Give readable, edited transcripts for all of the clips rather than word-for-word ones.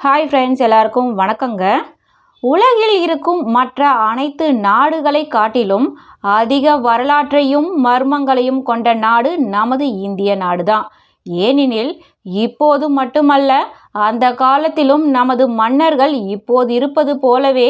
Hi friends, எல்லாருக்கும் வணக்கங்க. உலகில் இருக்கும் மற்ற அனைத்து நாடுகளை காட்டிலும் அதிக வரலாற்றையும் மர்மங்களையும் கொண்ட நாடு நமது இந்திய நாடு தான். ஏனெனில் இப்போது மட்டுமல்ல, அந்த காலத்திலும் நமது மன்னர்கள் இப்போது இருப்பது போலவே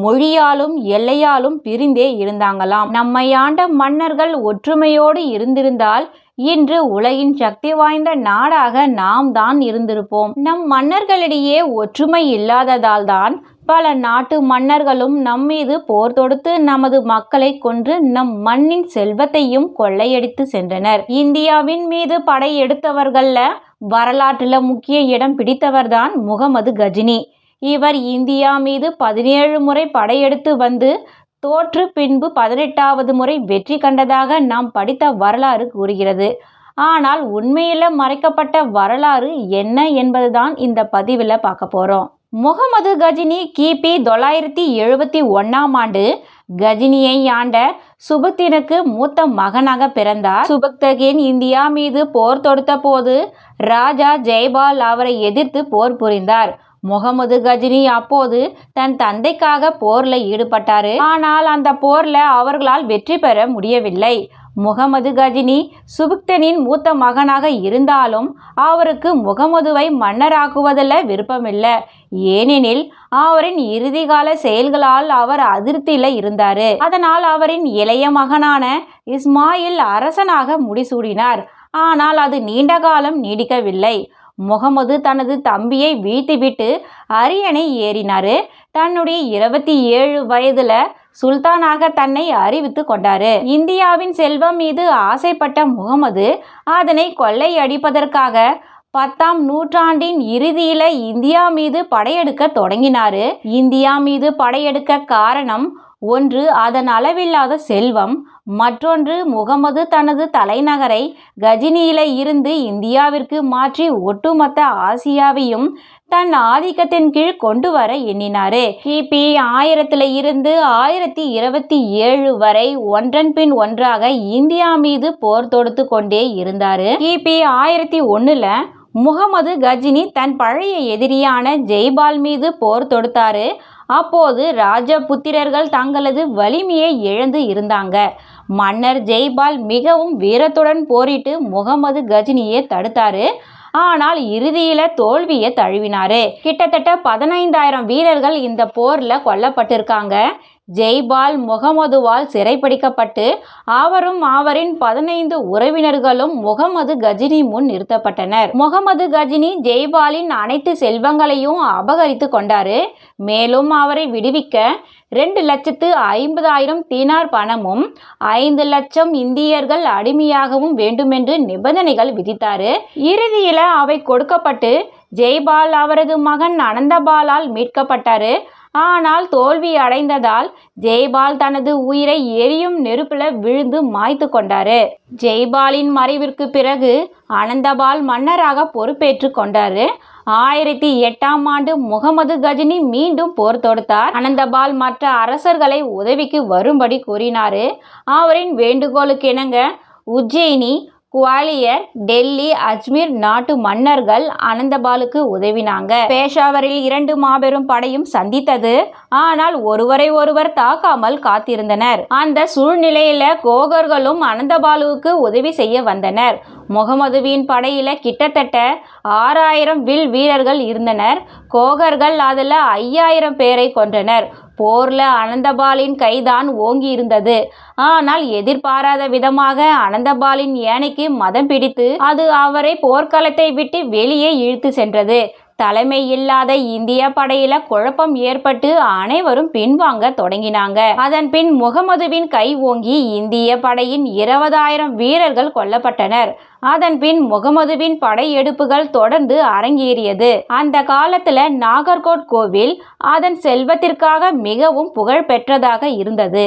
மொழியாலும் எல்லையாலும் பிரிந்தே இருந்தாங்களாம். நம்மை ஆண்ட மன்னர்கள் ஒற்றுமையோடு இருந்திருந்தால் இன்று உலகின் சக்தி வாய்ந்த நாடாக நாம் தான் இருந்திருப்போம். நம் மன்னர்களிடையே ஒற்றுமை இல்லாததால் தான் பல நாட்டு மன்னர்களும் நம்மீது போர் தொடுத்து நமது மக்களை கொன்று நம் மண்ணின் செல்வத்தையும் கொள்ளையடித்து சென்றனர். இந்தியாவின் மீது படை எடுத்தவர்கள்ல வரலாற்றுல முக்கிய இடம் பிடித்தவர்தான் முகமது கஜினி. இவர் இந்தியா மீது 17 முறை படையெடுத்து வந்து தோற்று பின்பு 18வது முறை வெற்றி கண்டதாக நாம் படித்த வரலாறு கூறுகிறது. ஆனால் உண்மையில மறைக்கப்பட்ட வரலாறு என்ன என்பதுதான் இந்த பதிவில் பார்க்க போறோம். முகமது கஜினி கிபி 971ஆம் ஆண்டு கஜினியை ஆண்ட சுபுக்தீனுக்கு மூத்த மகனாக பிறந்தார். சுபுக்தீன் இந்தியா மீது போர் தொடுத்த போது ராஜா ஜெய்பால் அவரை எதிர்த்து போர் புரிந்தார். முகமது கஜினி அப்போது தன் தந்தைக்காக போர்ல ஈடுபட்டாரு. ஆனால் அந்த போர்ல அவர்களால் வெற்றி பெற முடியவில்லை. முகமது கஜினி சுபுக்தீனின் மூத்த மகனாக இருந்தாலும் அவருக்கு முகமதுவை மன்னராக்குவதில் விருப்பமில்லை. ஏனெனில் அவரின் இறுதிகால செயல்களால் அவர் அதிருப்தியில இருந்தாரு. அதனால் அவரின் இளைய மகனான இஸ்மாயில் அரசனாக முடிசூடினார். ஆனால் அது நீண்ட காலம் நீடிக்கவில்லை. முகமது தனது தம்பியை வீழ்த்திவிட்டு அரியணை ஏறினாரு. தன்னுடைய 27 வயதுல சுல்தானாக தன்னை அறிவித்து கொண்டாரு. இந்தியாவின் செல்வம் மீது ஆசைப்பட்ட முகமது அதனை கொள்ளையடிப்பதற்காக 10ஆம் நூற்றாண்டின் இறுதியில இந்தியா மீது படையெடுக்க தொடங்கினாரு. இந்தியா மீது படையெடுக்க காரணம் ஒன்று அதன் அளவில்லாத செல்வம், மற்றொன்று முகமது தனது தலைநகரை கஜினியில இருந்து இந்தியாவிற்கு மாற்றி ஒட்டுமொத்த ஆசியாவையும் தன் ஆதிக்கத்தின் கீழ் கொண்டு வர எண்ணினாரு. கிபி 1000 இருந்து 1027 வரை ஒன்றன் பின் ஒன்றாக இந்தியா மீது போர் தொடுத்து கொண்டே இருந்தாரு. கிபி 1001ல முகமது கஜினி தன் பழைய எதிரியான ஜெய்பால் மீது போர் தொடுத்தாரு. அப்போது ராஜபுத்திரர்கள் தங்களது வலிமையை இழந்து இருந்தாங்க. மன்னர் ஜெய்பால் மிகவும் வீரத்துடன் போரிட்டு முகமது கஜினியை தடுத்தாரு. ஆனால் இறுதியில தோல்வியை தழுவினாரு. கிட்டத்தட்ட 15,000 வீரர்கள் இந்த போர்ல கொல்லப்பட்டிருக்காங்க. ஜெய்பால் முகமதுவால் சிறைப்பிடிக்கப்பட்டு அவரும் அவரின் 15 உறவினர்களும் முகமது கஜினி முன் நிறுத்தப்பட்டனர். முகமது கஜினி ஜெய்பாலின் அனைத்து செல்வங்களையும் அபகரித்து கொண்டாரு. மேலும் அவரை விடுவிக்க 2,50,000 தீனார் பணமும் 5 லட்சம் இந்தியர்கள் அடிமையாகவும் வேண்டுமென்று நிபந்தனைகள் விதித்தாரு. இறுதியில அவை கொடுக்கப்பட்டு ஜெய்பால் அவரது மகன் அனந்தபாலால் மீட்கப்பட்டாரு. ஆனால் தோல்வி அடைந்ததால் ஜெய்பால் தனது உயிரை எரியும் நெருப்புல விழுந்து மாய்த்து கொண்டாரு. ஜெய்பாலின் மறைவிற்கு பிறகு அனந்தபால் மன்னராக பொறுப்பேற்று கொண்டாரு. 1008ஆம் ஆண்டு முகமது கஜினி மீண்டும் போர் தொடுத்தார். அனந்தபால் மற்ற அரசர்களை உதவிக்கு வரும்படி கூறினாரு. அவரின் வேண்டுகோளுக்கு இணங்க உஜ்ஜயினி, குவாலியர், டெல்லி, அஜ்மீர் நாட்டு மன்னர்கள் அனந்தபாலுக்கு உதவினாங்க. பேஷாவரில் 2 மாபெரும் படையும் சந்தித்தது. ஆனால் ஒருவரை ஒருவர் தாக்காமல் காத்திருந்தனர். அந்த சூழ்நிலையில கோகர்களும் அனந்தபாலுவுக்கு உதவி செய்ய வந்தனர். முகமதுவின் படையில கிட்டத்தட்ட 6000 வில் வீரர்கள் இருந்தனர். கோகர்கள் அதுல 5000 பேரை கொன்றனர். போர்ல அனந்தபாலின் கைதான் ஓங்கி இருந்தது. ஆனால் எதிர்பாராத விதமாக அனந்தபாலின் யானைக்கு மதம் பிடித்து அது அவரை போர்க்களத்தை விட்டு வெளியே இழுத்து சென்றது. தலைமை இல்லாத இந்திய படையில குழப்பம் ஏற்பட்டு அனைவரும் பின்வாங்க தொடங்கினாங்க. அதன் பின் முகமதுவின் கை ஓங்கி இந்திய படையின் 20,000 வீரர்கள் கொல்லப்பட்டனர். அதன் பின் முகமதுவின் படையெடுப்புகள் தொடர்ந்து அரங்கேறியது. அந்த காலத்துல நாகர்கோட் கோவில் அதன் செல்வத்திற்காக மிகவும் புகழ் பெற்றதாக இருந்தது.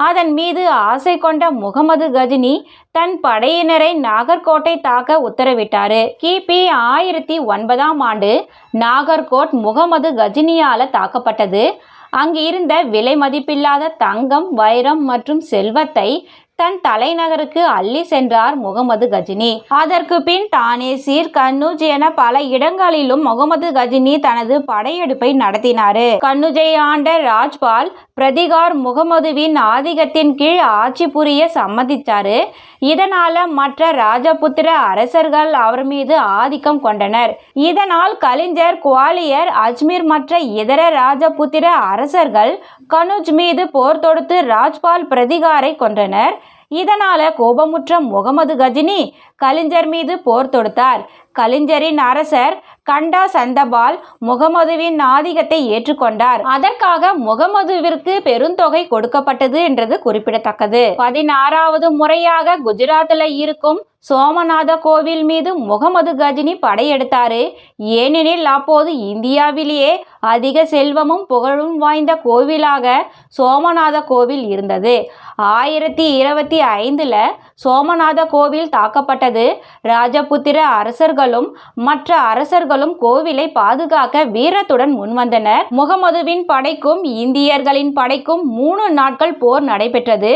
அதன் மீது ஆசை கொண்ட முகமது கஜினி தன் படையினரை நாகர்கோட்டை தாக்க உத்தரவிட்டாரு. கிபி 1009ஆம் ஆண்டு நாகர்கோட் முகமது கஜினியால தாக்கப்பட்டது. அங்கு இருந்த விலை மதிப்பில்லாத தங்கம், வைரம் மற்றும் செல்வத்தை தன் தலைநகருக்கு அள்ளி சென்றார் முகமது கஜினி. அதற்கு பின் தானேசீர், கன்னூஜ் என பல இடங்களிலும் முகமது கஜினி தனது படையெடுப்பை நடத்தினார். கன்னூஜை ஆண்ட ராஜ்பால் பிரதிகார் முகமதுவின் ஆதிக்கத்தின் கீழ் ஆட்சி புரிய சம்மதித்தார். இதனால மற்ற ராஜபுத்திர அரசர்கள் அவர் மீது ஆதிக்கம் கொண்டனர். இதனால் கலிஞ்சர், குவாலியர், அஜ்மீர் மற்ற இதர ராஜபுத்திர அரசர்கள் கன்னூஜ் மீது போர் தொடுத்து ராஜ்பால் பிரதிகாரை கொன்றனர். இதனால கோபமுற்ற முகமது கஜினி கலிஞ்சர் மீது போர் தொடுத்தார். கலிஞ்சரின் அரசர் கண்டா சந்தபால் முகமதுவின் ஆதிக்கத்தை ஏற்றுக்கொண்டார். அதற்காக முகமதுவிற்கு பெருந்தொகை கொடுக்கப்பட்டது என்றது குறிப்பிடத்தக்கது. 16வது முறையாக குஜராத்தில் இருக்கும் சோமநாத கோவில் மீது முகமது கஜினி படையெடுத்தாரு. ஏனெனில் அப்போது இந்தியாவிலேயே அதிக செல்வமும் புகழும் வாய்ந்த கோவிலாக சோமநாத கோவில் இருந்தது. 1025ல் சோமநாத கோவில் தாக்கப்பட்டது. ராஜபுத்திர அரசர்களும் மற்ற அரசர்களும் கோவிலை பாதுகாக்க வீரத்துடன் முன்வந்தனர். முகமதுவின் படைக்கும் இந்தியர்களின் படைக்கும் 3 நாட்கள் போர் நடைபெற்றது.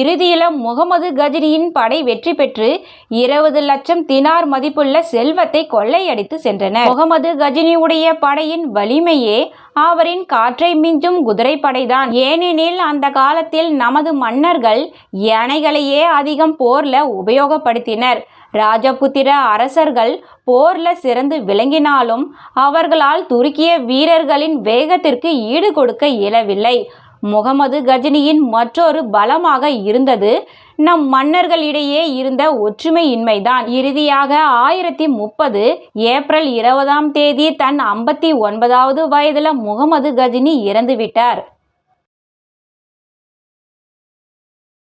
இறுதியில் முகமது கஜினியின் படை வெற்றி பெற்று 20 லட்சம் தினார் மதிப்புள்ள செல்வத்தை கொள்ளையடித்து சென்றனர். முகமது கஜினியுடைய படையின் வலிமையே அவரின் காற்றை மிஞ்சும் குதிரைப்படைதான். ஏனெனில் அந்த காலத்தில் நமது மன்னர்கள் யானைகளையே அதிகம் போர்ல உபயோகப்படுத்தினர். ராஜபுத்திர அரசர்கள் போர்ல சிறந்து விளங்கினாலும் அவர்களால் துருக்கிய வீரர்களின் வேகத்திற்கு ஈடு கொடுக்க இயலவில்லை. முகமது கஜினியின் மற்றொரு பலமாக இருந்தது நம் மன்னர்களிடையே இருந்த ஒற்றுமையின்மைதான். இறுதியாக 1030 ஏப்ரல் 20ஆம் தேதி தன் 59வது வயதில் முகமது கஜினி இறந்துவிட்டார்.